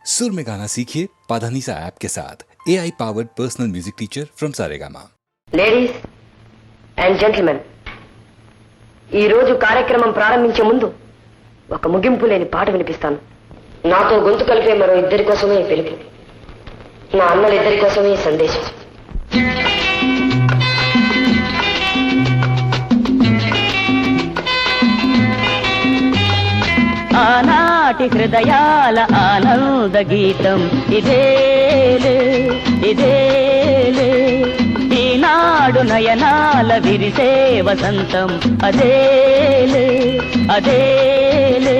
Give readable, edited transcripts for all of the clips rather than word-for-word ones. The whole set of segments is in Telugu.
सुर में गाना सीखिए पाधानीसा ऐप के साथ AI powered personal music teacher from Saregama. Ladies and gentlemen, ఈ రోజు కార్యక్రమం ప్రారంభించే ముందు ఒక ముగింపు లేని పాట వినిపిస్తాను. నాతో గొంతు కలిపే మరో ఇద్దరి కోసమే ఈ పిలుపు, నా అన్నలిద్దరి కోసమే ఈ సందేశం. ఆనాటి హృదయాల ఆనంద గీతం ఇదేలే ఇదేలే, ఈనాడు నయనాల విరిసే వసంతం అదేలే అదేలే.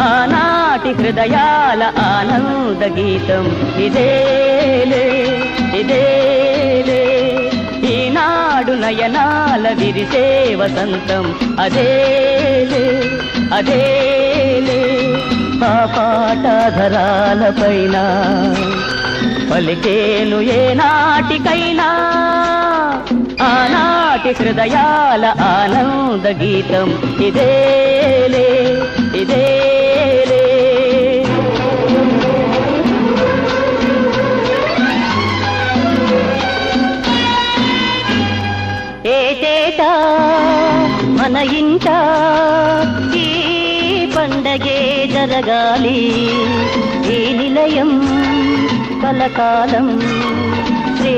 ఆనాటి హృదయాల ఆనంద గీతం ఇదేలే ఇదేలే, ఈనాడు నయనాల విరిసే వసంతం అదేలే అదేలే. ఆ పాటధరాలపైన పలికేను ఏ నాటికైనా ఆనాటి హృదయాల ఆనంద గీతం ఇదేలే ఇదేలే. ఏటేటా మన ఇంట ఈ పండగే జరగాలి, ఈ నిలయం కలకాలం శ్రీ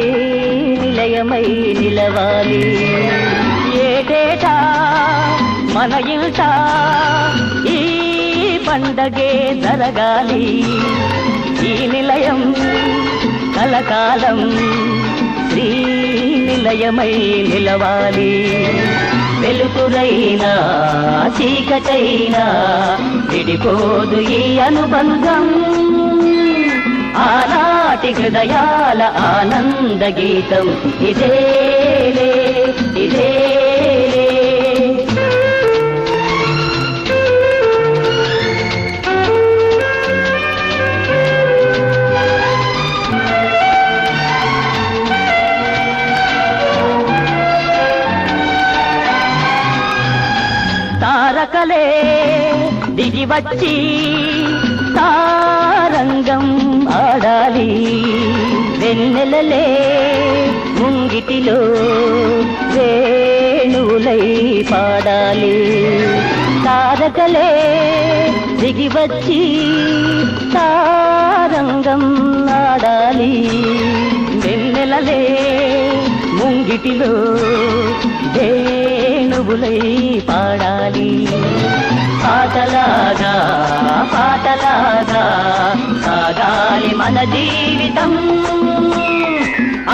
నిలయమై నిలవాలి. ఏటేటా మన ఇంట ఈ పండగే జరగాలి, ఈ నిలయం కలకాలం శ్రీ నిలయమై నిలవాలి. వెలుతురైనా చీకటైనా విడిపోదు ఈ అనుబంధం, ఆనాటి హృదయాల ఆనంద గీతం ఇదేలే ఇదేలే. తారకలే దిగి వచ్చి తారంగం ఆడాలి, వెన్నెలలే ముంగిటిలో వేణువులై పాడాలి. తారకలే దిగి వచ్చి తారంగం ఆడాలి, వెన్నెలలే ముంగిటిలో వేణువులై పాడాలి. పాటలాగా పాటలాగా సాగాలి మన జీవితం,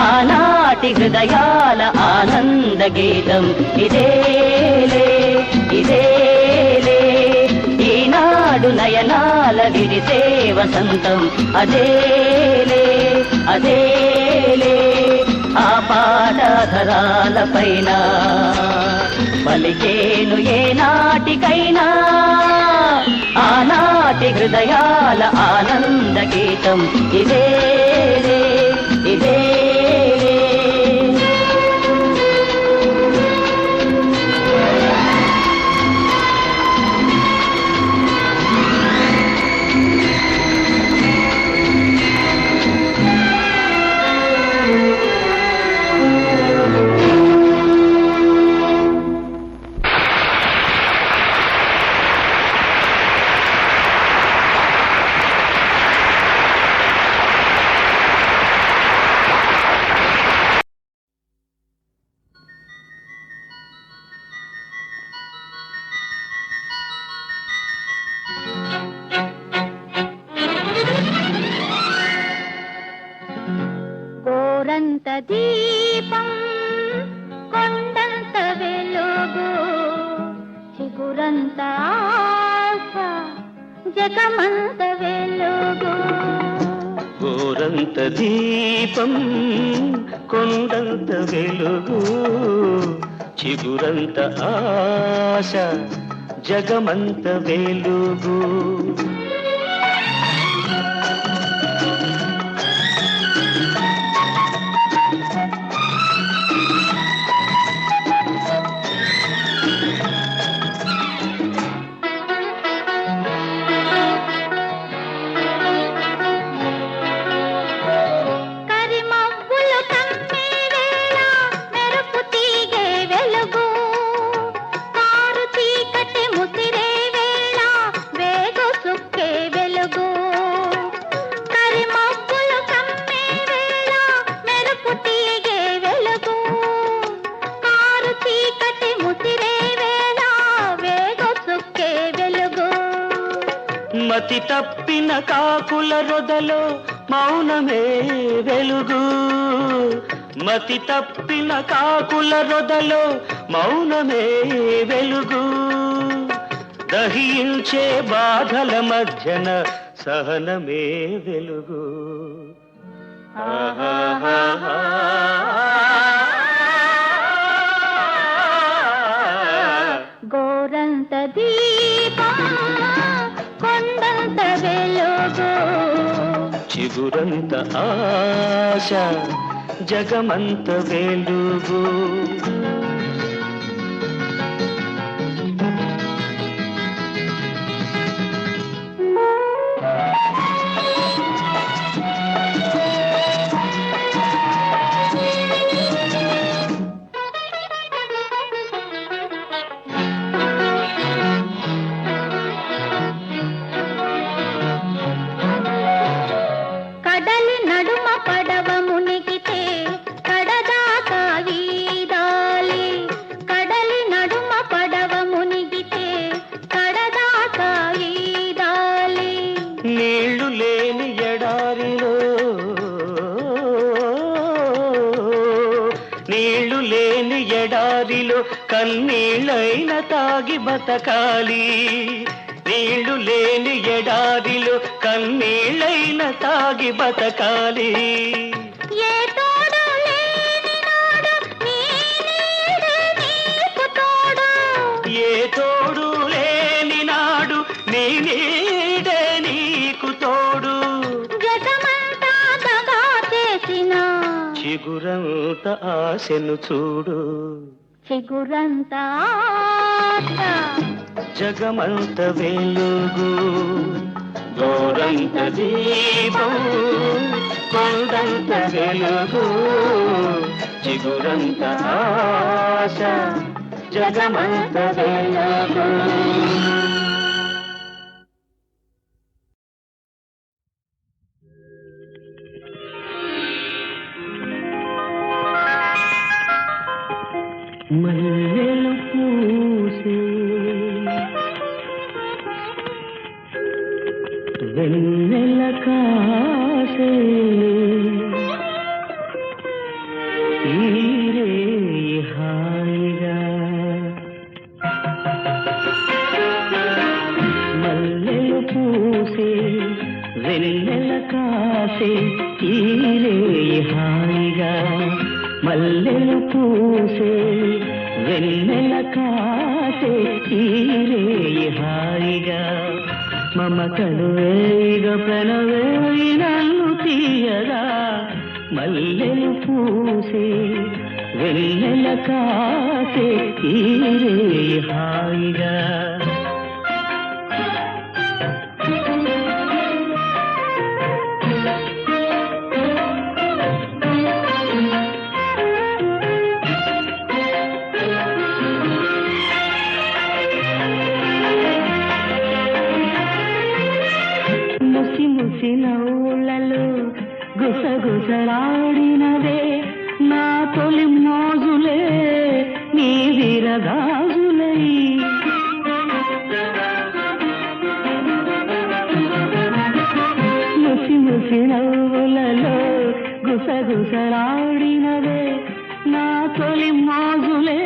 ఆనాటి హృదయాల ఆనంద గీతం ఇదేలే ఇదేలే. ఈనాడు నయనాల విరిసే వసంతం అదేలే అదేలే. ఆ పాటధరాలపైన పలికేను ఏ నాటికైనా ఆనాటి హృదయాల ఆనంద గీతం ఇదేలే ఇదేలే. కోరంత దీపం కొండంత వెలుగు, చిగురంత ఆశ జగమంత వెలుగు. కోరంత దీపం కొండంత వెలుగు, చిగురంత ఆశ జగమంత వెలుగు. మతి తప్పిన కాకుల రొదలో మౌనమే వెలుగు. మతి తప్పిన కాకుల రొదలో మౌనమే వెలుగు. దహించే బాధల మధ్యన సహనమే వెలుగు. గోరంత దీపం కొండంత వెలుగు. చిగురంత ఆశ జగమంత వెలుగు. కడలి నడుమ పడవ మునిగితే కడదాకా ఈదాలి. కడలి నడుమ పడవ మునిగితే కడదాకా ఈదాలి. నీళ్లు లేని ఎడారిలో నీళ్లు లేని ఎడారిలో కన్నీళ్ళైన తాగి బతకాలి. నీళ్లు లేని ఎడారిలో కన్నీళ్ళైన తాగి బతకాలి. ఏ తోడు లేని నాడు నీ నీడే నీకు తోడు. ఏ తోడు లేని నాడు నీ నీడే నీకు తోడు. జగమంతా దగా చేసిన చిగురంత ఆశను చూడు. చిగురంత ఆశ జగమంత వెలుగు. గోరంత దీపం కొండంత వెలుగు. చిగురంత ఆశ జగమంత వెలుగు. మల్లెలు పూసే వెన్నెల కాసే ఈరే హాయిగా. మల్లెలు పూసే వెన్నెల కాసే ఈరే హాయిగా. మల్లెలు పూసే వెన్నెల కాసే ఈరే హాయిగా. మమతలు వేగ పెనవేయి నన్ను తీయగా. మల్లెలు పూసే వెన్నెల కాసే ఈరే హాయిగా. ముసి ముసి నవ్వులలో గుసగుసలాడినవే నా తొలి మోజులే నీ విరగాజులై. ముసి ముసి నవ్వులలో గుసగుసలాడినవే నా తొలి మోజులే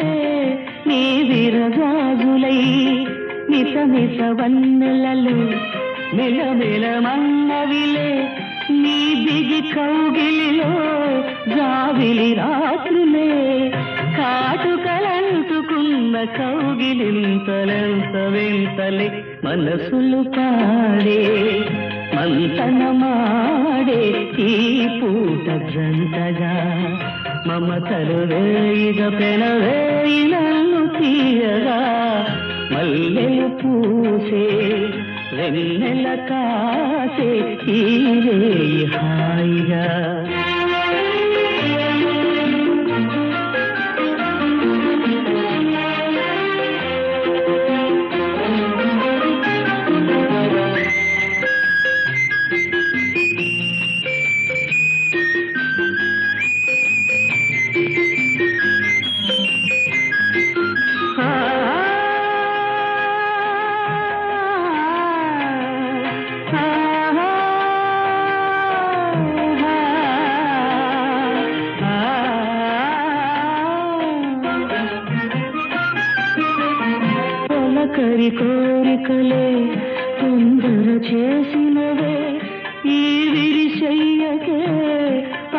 నీ విరగాజులై. మిస మిస వన్నెలలో మిలమిల మన్నవిలే నీ దిగి కౌగిలిలో జావిలి రాత్రులే. కాటుకలంటుకున్న కౌగిలింతలెంత వింతలే మనసులు పాడే మంతనమాడే ఈ పూట జంటగా. మమతలు వేయిగ పెనవేయి నన్ను తీయగా. మల్లెలు పూసే వెన్నెల కాసే ఈరే హాయిగా. తొలకరి కోరికలే తొందర చేసినవే ఈ విరిశయ్యకే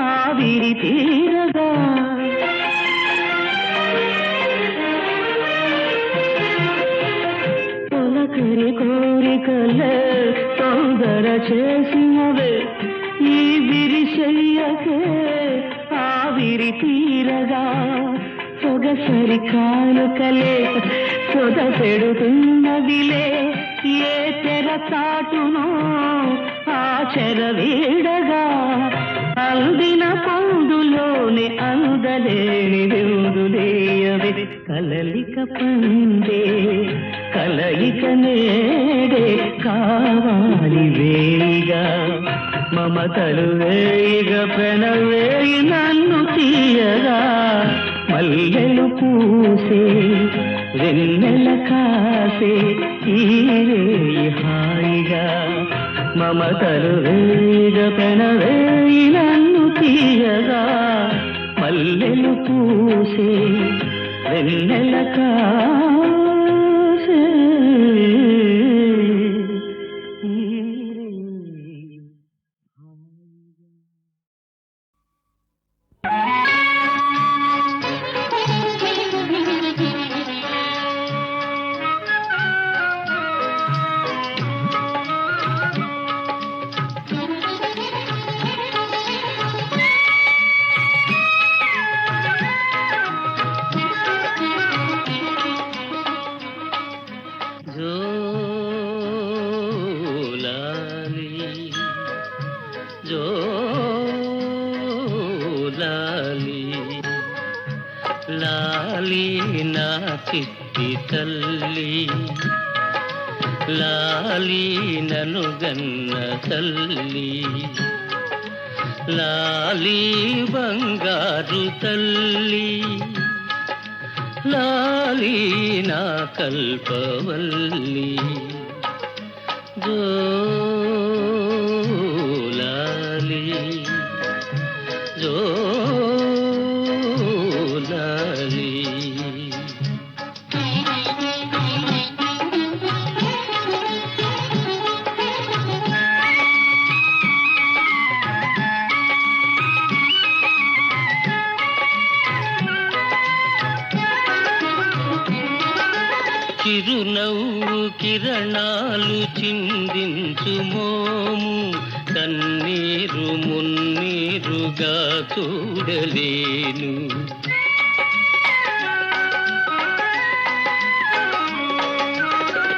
ఆవిరి తీరగా తొలకరి కోరికలే తొందర చేసినవే ఈ విరిశయ్యకే ఆవిరి తీరగా సొగసరి కానుకలే సొద పెడుతున్నదిలే ఏ తెర చాటునో ఆ చెర వీడగా అందిన పందులోని అందలేని విందులేయవే కలలిక పండే కలయిక నేడే కావాలి వేయిగా మమతలు వేయిగ పెనవేయి నన్ను తీయగా మల్లెలు పూసే వెన్నెల కాసే ఈరేయి హాయిగా మమతలు వేయిగ పెనవేయి నన్ను తీయగా మల్లెలు పూసే వెన్నెల కాసే లాలి నా చిట్టి తల్లి లాలి నను గన్న తల్లి లాలి బంగారు తల్లి లాలి నా కల్పవల్లి జోలాలి జోలాలి చిరునవ్వు కిరణాలు చిందించు మోము కన్నీరు మున్నీరుగా చూడలేను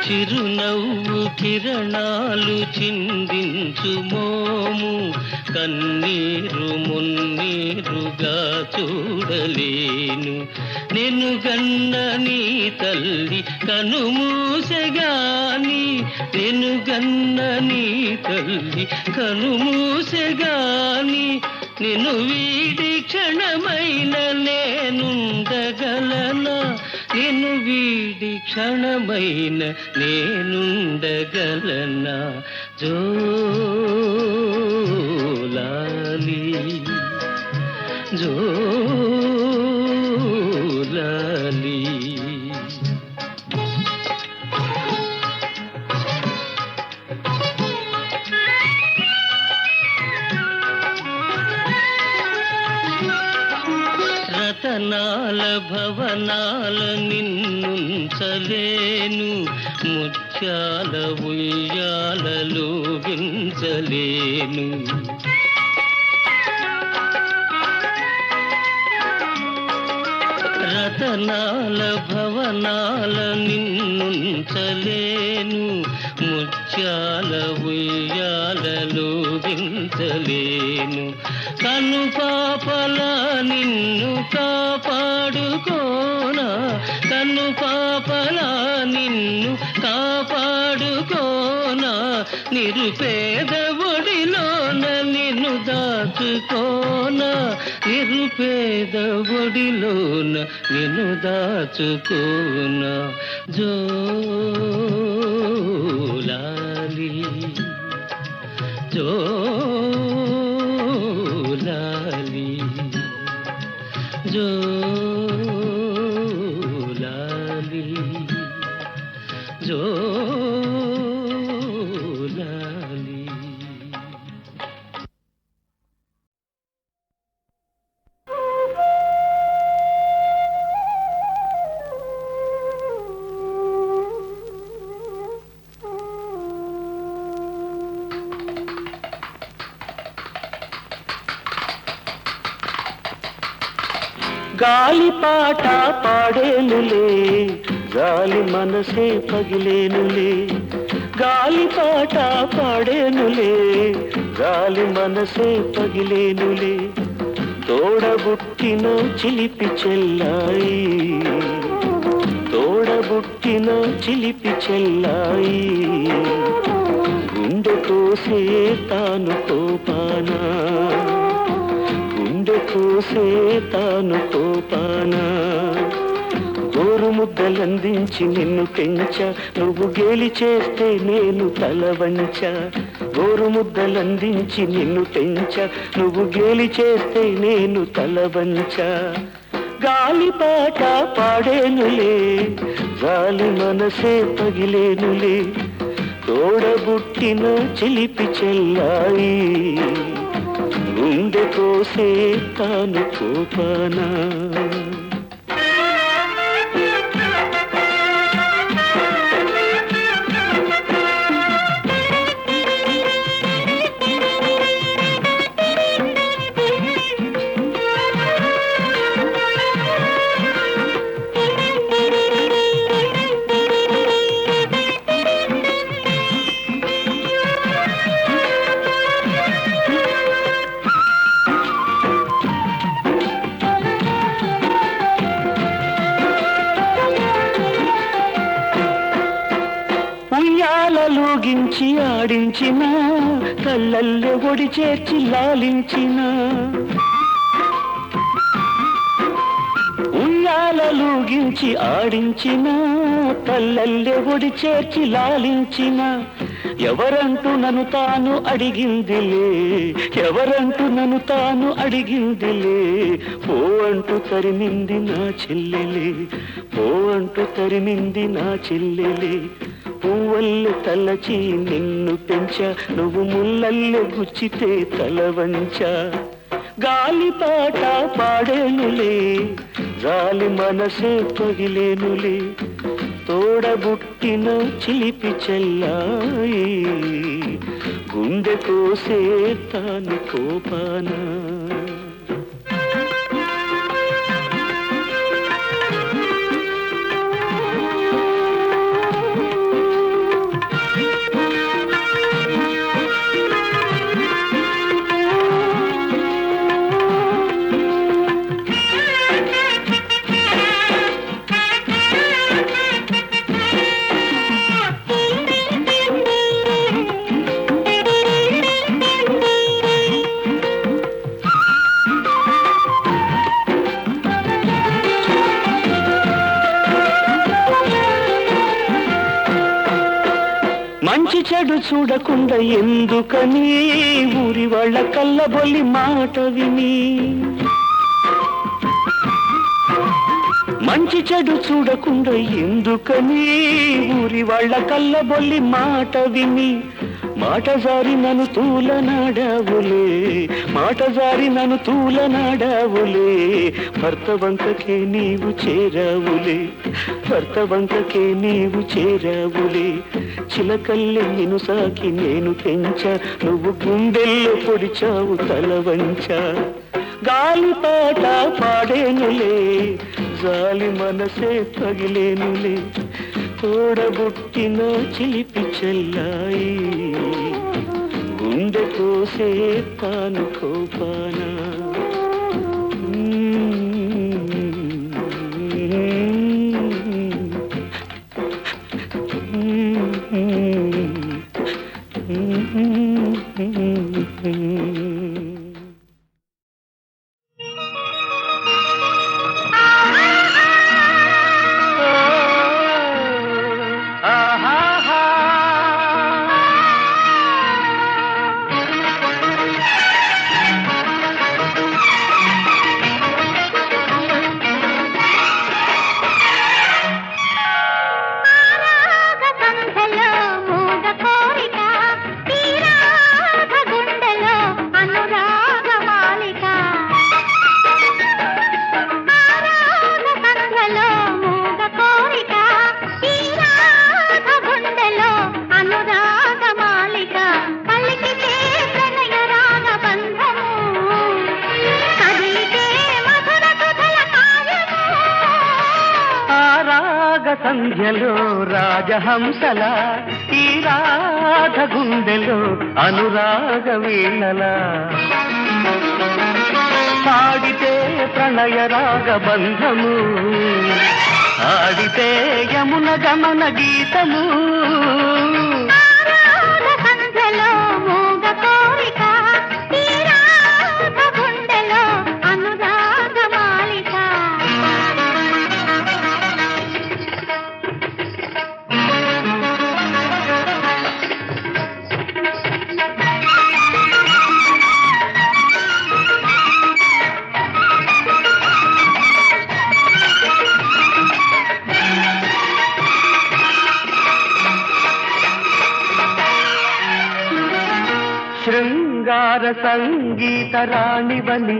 చిరునవ్వు కిరణాలు చిందించు మోము కన్నీరు మున్నీరుగా చూడలేను నిన్ను గన్న నీ తల్లి కనుమూసెగాని నిన్ను గన్న నీ తల్లి కనుమూసెగాని నిన్ను వీడి క్షణమైన నేనుండగలనా నిన్ను వీడి క్షణమైన నేనుండగలనా జోలాలి జోలాలి రతనాల భవనాల నిన్నుంచలేను ముత్యాల ఉయ్యాలలో వించలేను రతనాల భవనాల నిన్నుంచలేను ముత్యాల ఉయ్యాలలో వించలేను కను పాపలా నిన్ను కాపాడుకోనా కను పాపలా నిన్ను కాపాడుకోనా నిరుపేద ఒడిలోన నిన్ను దాచుకోనా నిరుపేద ఒడిలోన నిన్ను దాచుకోనా జోలాలి జోలాలి జోలాలి జోలాలి గాలిపాట పాడేనులే గాలి మనసే పగిలేనులే గాలిపాట పాడేనులే గాలి మనసే పగిలేనులే తోడబుట్టిన చిలిపి చెల్లాయి తోడబుట్టిన చిలిపి చెల్లాయి గుండె కోసే తాను కోపానా గుండె కోసే తాను కోపానా గోరు ముద్దలందించి నిన్ను పెంచ నువ్వు గేలి చేస్తే నేను తల వంచ గోరు ముద్దలందించి నిన్ను పెంచ నువ్వు గేలి చేస్తే నేను తల వంచ గాలిపాట పాడేనులే గాలి మనసే పగిలేనులే తోడబుట్టిన చిలిపి చెల్లాయి గుండె కోసే తాను కోపానా ఉయ్యాలలోగించి ఆడించిన కళ్ళల్లో ఒడి చేర్చి లాలించిన ఉయ్యాలలోగించి ఆడించిన కళ్ళల్లో ఒడి చేర్చి లాలించిన ఎవరంటూ నన్ను తాను అడిగిందిలే ఎవరంటూ నన్ను తాను అడిగిందిలే పో అంటూ తరిమింది నా చెల్లెలే పో అంటూ తరిమింది నా చెల్లెలే పువ్వల్లు తలచి నిన్ను పెంచ నువ్వు ముల్లల్లు గుచ్చితే తల వంచ గాలిపాట పాడేనులే గాలి మనసే పగిలేనులే తోడబుట్టిన చిలిపి చెల్లాయి గుండె కోసే తాను కోపానా మంచి చెడు చూడకుండా ఎందుకని ఊరి వాళ్ళ కళ్ళబొల్లి మాట విని మంచి చెడు చూడకుండా ఎందుకని ఊరి వాళ్ళ కళ్ళబొల్లి మాట విని మాట జారి నన్ను తూలనాడావులే మాట జారి నన్ను తూలనాడావులే భర్త వంకకే నీవు చేరావులే భర్త వంకకే నీవు చేరావులే చిలకల్లె నిన్ను సాకి నేను పెంచ నువ్వు గుండెల్లో పొడిచావు తల వంచ గాలిపాట పాడేనులే జాలి మనసే పగిలేనులే తోడబుట్టిన చిలిపి చెల్లాయి గుండె కోసే తాను కోపానా సంధ్యలో రాజహంసల ఈ రాధ గుండెలో అనురాగ వీణలా పాడితే ప్రణయ రాగ బంధము ఆడితే యమున గమన గీతము సంధ్యలో మూగ కోరిక ఈ రాధ గుండెలో అనురాగ మాలిక శృంగార సంగీత రాణివని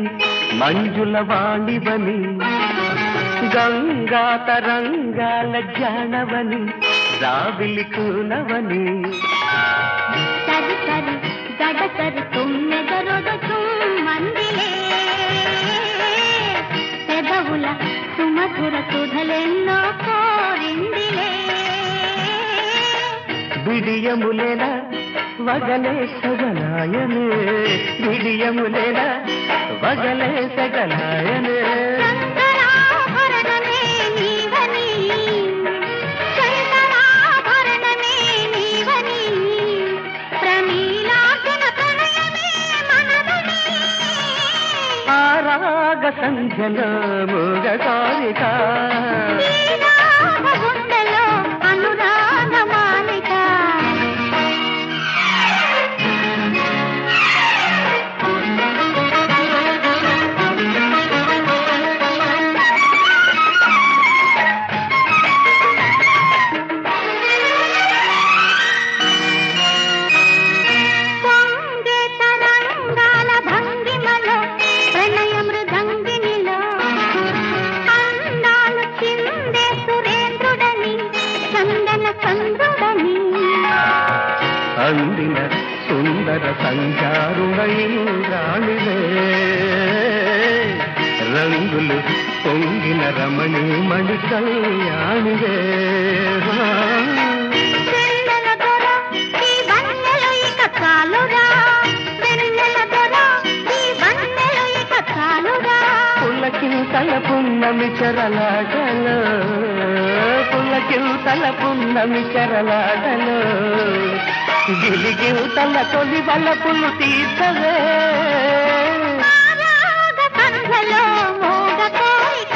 మంజుల వాణివని గంగా తరంగాల జానవని రావిలి కూనవని సరి సరి గడసరి తుమ్మెదరొడు మందిలే పెదవుల సుమధుర సుధలెన్నో కోరిందిలే బిడియములేన వగలే సగలాయనే బిడియములేన వగలే సగలాయనే శంకరాభరణమే నీవని శంకరాభరణమే నీవని ప్రమీలాసన ప్రణయమే మనదని ఆరాగ సంధ్యలో మూగ కోరిక ఈ రాగ గుండెలో అనురాగ మాలిక పొంగే తరంగాల భంగిమలో ప్రణయ మృదంగినిలో అందాలు చిందే సురేంద్రుడని చందన చంద్రుడని అందిన సుందర సంచారుణైరాణివే రంగులు పొంగిన రమణి మణి కళ్యాణివే వెన్నెల దొర ఈ వన్నెలు ఇక చాలురా వెన్నెల దొర ఈ వన్నెలు ఇక చాలురా పుల్లకింతల పున్నమి చెరలాటలో పుల్లకింతల పున్నమి చెరలాటలో గిలిగితల తొలి వలపులు తీర్చవే రాగ సంధ్యలో మోగ కోరిక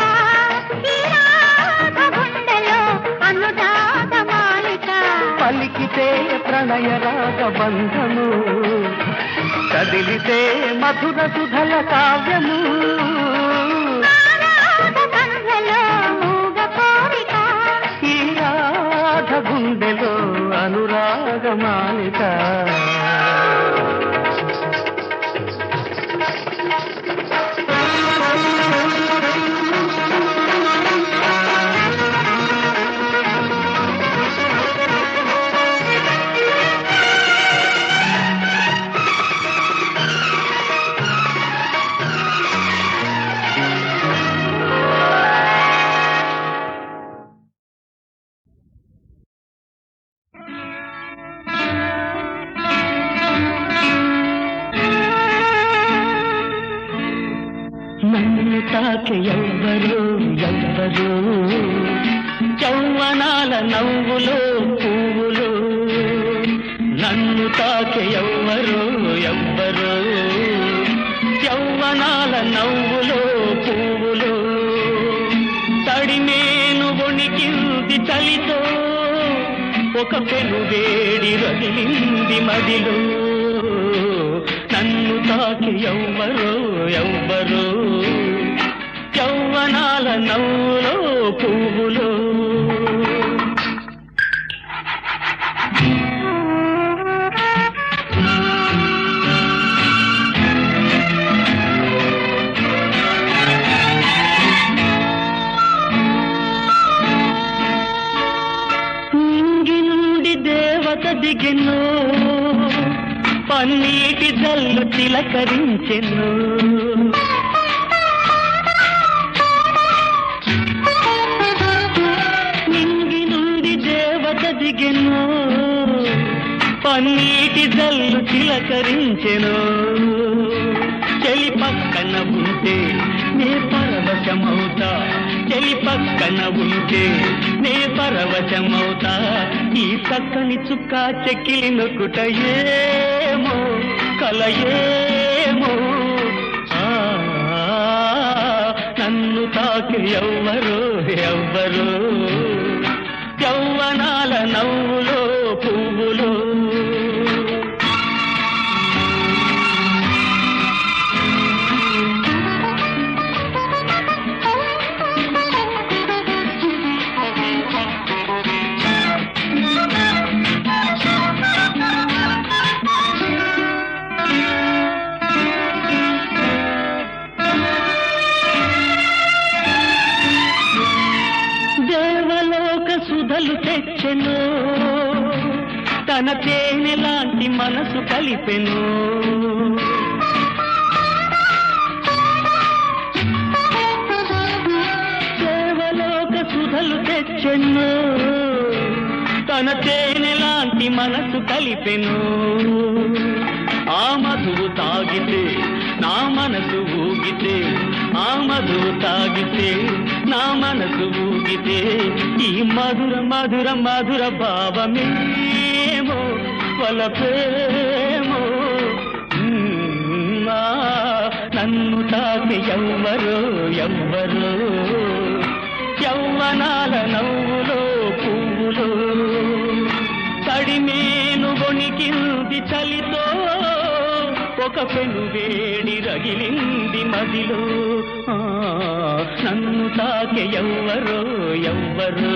ఈ రాగ గుండెలో అనురాగ మాలిక పలికితే ప్రణయ రాగ బంధము కదిలితే మధుర సుధల కావ్యము రాగ సంధ్యలో మోగ కోరిక ఈ రాధ గుండెలో అనురాగ మాలిక నన్ను తాకి ఎవ్వరు ఎవ్వరు చౌవనాల నవ్వులు పువ్వులు నన్ను తాకి ఎవ్వరు ఎవ్వరు యౌవనాల నవ్వులు పువ్వులు తడిమేను వణికింది చలితో ఒక పెనువేడి రగిలింది మదిలో నన్ను తాకి ఎవ్వరు ఎవ్వరు యౌవనాల నవ్వులో పువ్వులో నింగి నుండి దేవత దిగెను పన్నీటి జల్లు చిలకరించెను నింగి కరిగెను పన్నీటి జల్లు చిలకరించెను చెలి పక్కన ఉంటే నే పరవశమవుతా చెలి పక్కన ఉంటే నే పరవశమవుతా ఈ చక్కని చుక్క చెక్కిలి నొక్కుట ఏమో కలయేమో నన్ను తాకి ఎవ్వరో ఎవ్వరో యవ్వనాల నవ్వులో పువ్వులో సుధలు తెచ్చెను తన తేనె లాంటి మనసు కలిపెను దేవలోక సుధలు తెచ్చెను తన తేనె లాంటి మనసు కలిపెను ఆ మధువు తాగితే నా మనసు ఊగితే ఆ మధువు తాగితే నా మనసు ఊగితే ఈ మధుర మధుర మధుర భావమేమో వలపేమో నన్ను తాకి ఎవ్వరో ఎవ్వరో యవ్వనాల నవ్వులో పువ్వులో తడిమేను వణికింది చలితో ఒక పెను వేడి రగిలింది మదిలో నన్ను తాకి ఎవ్వరో ఎవ్వరో